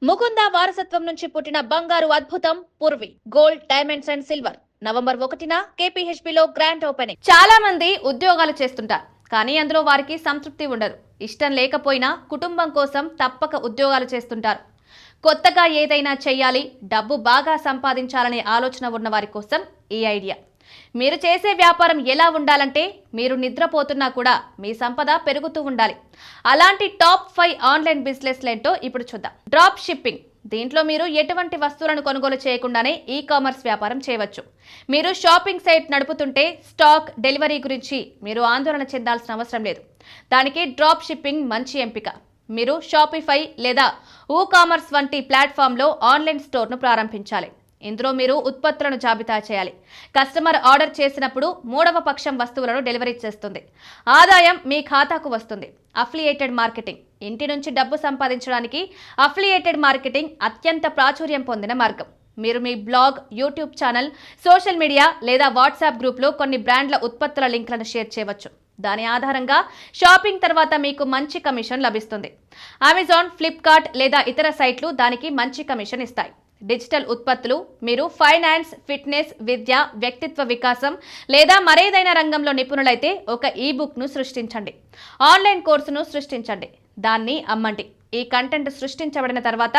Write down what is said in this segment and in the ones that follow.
ముకుంద వారసత్వం నుంచి పుట్టిన బంగారు అద్భుతం Purvi gold diamonds and silver November 1న కేపీహెచ్బిలో గ్రాండ్ ఓపెనింగ్. చాలా మంది ఉద్యోగాలు చేస్తుంటారు, కానీ అందులో వారికి సంతృప్తి ఉండదు. ఇష్టం లేకపోయినా కుటుంబం కోసం తప్పక ఉద్యోగాలు చేస్తుంటారు. కొత్తగా ఏదైనా చెయ్యాలి, డబ్బు బాగా సంపాదించాలనే ఆలోచన ఉన్న వారి కోసం ఈ ఐడియా. మీరు చేసే వ్యాపారం ఎలా ఉండాలంటే మీరు నిద్రపోతున్నా కూడా మీ సంపద పెరుగుతూ ఉండాలి. అలాంటి టాప్ 5 ఆన్లైన్ బిజినెస్లు ఏంటో ఇప్పుడు చూద్దాం. Drop shipping. దీంట్లో మీరు ఎటువంటి వస్తువులను కొనుగోలు చేయకుండానే ఈ కామర్స్ వ్యాపారం చేయవచ్చు. మీరు షాపింగ్ సైట్ నడుపుతుంటే స్టాక్ డెలివరీ గురించి మీరు ఆందోళన చెందాల్సిన అవసరం లేదు. దానికి డ్రాప్ షిప్పింగ్ మంచి ఎంపిక. మీరు షాపిఫై లేదా కామర్స్ వంటి ప్లాట్ఫామ్లో ఆన్లైన్ స్టోర్ను ప్రారంభించాలి. ఇందులో మీరు ఉత్పత్తులను జాబితా చేయాలి. కస్టమర్ ఆర్డర్ చేసినప్పుడు మూడవ పక్షం వస్తువులను డెలివరీ చేస్తుంది. ఆదాయం మీ ఖాతాకు వస్తుంది. Affiliated marketing. ఇంటి నుంచి డబ్బు సంపాదించడానికి అఫిలియేటెడ్ మార్కెటింగ్ అత్యంత ప్రాచుర్యం పొందిన మార్గం. మీరు మీ blog, YouTube channel, social media లేదా వాట్సాప్ గ్రూప్లో కొన్ని బ్రాండ్ల ఉత్పత్తుల లింక్లను షేర్ చేయవచ్చు. దాని ఆధారంగా షాపింగ్ తర్వాత మీకు మంచి కమిషన్ లభిస్తుంది. అమెజాన్, ఫ్లిప్కార్ట్ లేదా ఇతర సైట్లు దానికి మంచి కమిషన్ ఇస్తాయి. డిజిటల్ ఉత్పత్తులు. మీరు ఫైనాన్స్, ఫిట్నెస్, విద్య, వ్యక్తిత్వ వికాసం లేదా మరేదైనా రంగంలో నిపుణులైతే ఒక ఈబుక్ను సృష్టించండి. ఆన్లైన్ కోర్సును సృష్టించండి. దాన్ని అమ్మండి. ఈ కంటెంట్ సృష్టించబడిన తర్వాత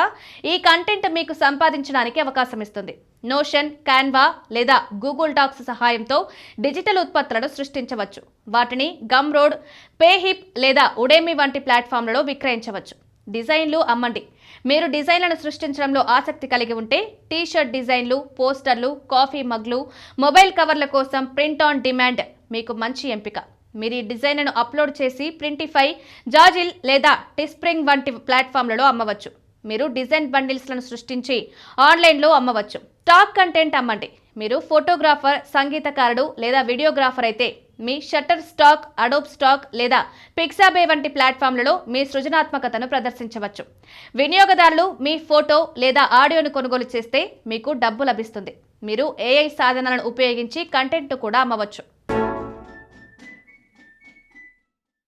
ఈ కంటెంట్ మీకు సంపాదించడానికి అవకాశం ఇస్తుంది. నోషన్, కాన్వా లేదా గూగుల్ డాక్స్ సహాయంతో డిజిటల్ ఉత్పత్తులను సృష్టించవచ్చు. వాటిని గమ్రోడ్, పేహిప్ లేదా ఉడేమి వంటి ప్లాట్ఫామ్లలో విక్రయించవచ్చు. డిజైన్లు అమ్మండి. మీరు డిజైన్లను సృష్టించడంలో ఆసక్తి కలిగి ఉంటే టీ-షర్ట్ డిజైన్లు, పోస్టర్లు, కాఫీ మగ్లు, మొబైల్ కవర్ల కోసం ప్రింట్ ఆన్ డిమాండ్ మీకు మంచి ఎంపిక. మీరు ఈ డిజైన్లను అప్లోడ్ చేసి ప్రింటిఫై, జాజిల్ లేదా టిస్ప్రింగ్ వంటి ప్లాట్ఫామ్లలో అమ్మవచ్చు. మీరు డిజైన్ బండిల్స్లను సృష్టించి ఆన్లైన్లో అమ్మవచ్చు. స్టాక్ కంటెంట్ అమ్మండి. మీరు ఫోటోగ్రాఫర్, సంగీతకారుడు లేదా వీడియోగ్రాఫర్ అయితే మీ షట్టర్ స్టాక్, అడోబ్ స్టాక్ లేదా పిక్సాబే వంటి ప్లాట్ఫామ్లలో మీ సృజనాత్మకతను ప్రదర్శించవచ్చు. వినియోగదారులు మీ ఫోటో లేదా ఆడియోను కొనుగోలు చేస్తే మీకు డబ్బు లభిస్తుంది. మీరు ఏఐ సాధనాలను ఉపయోగించి కంటెంట్ కూడా అమ్మవచ్చు.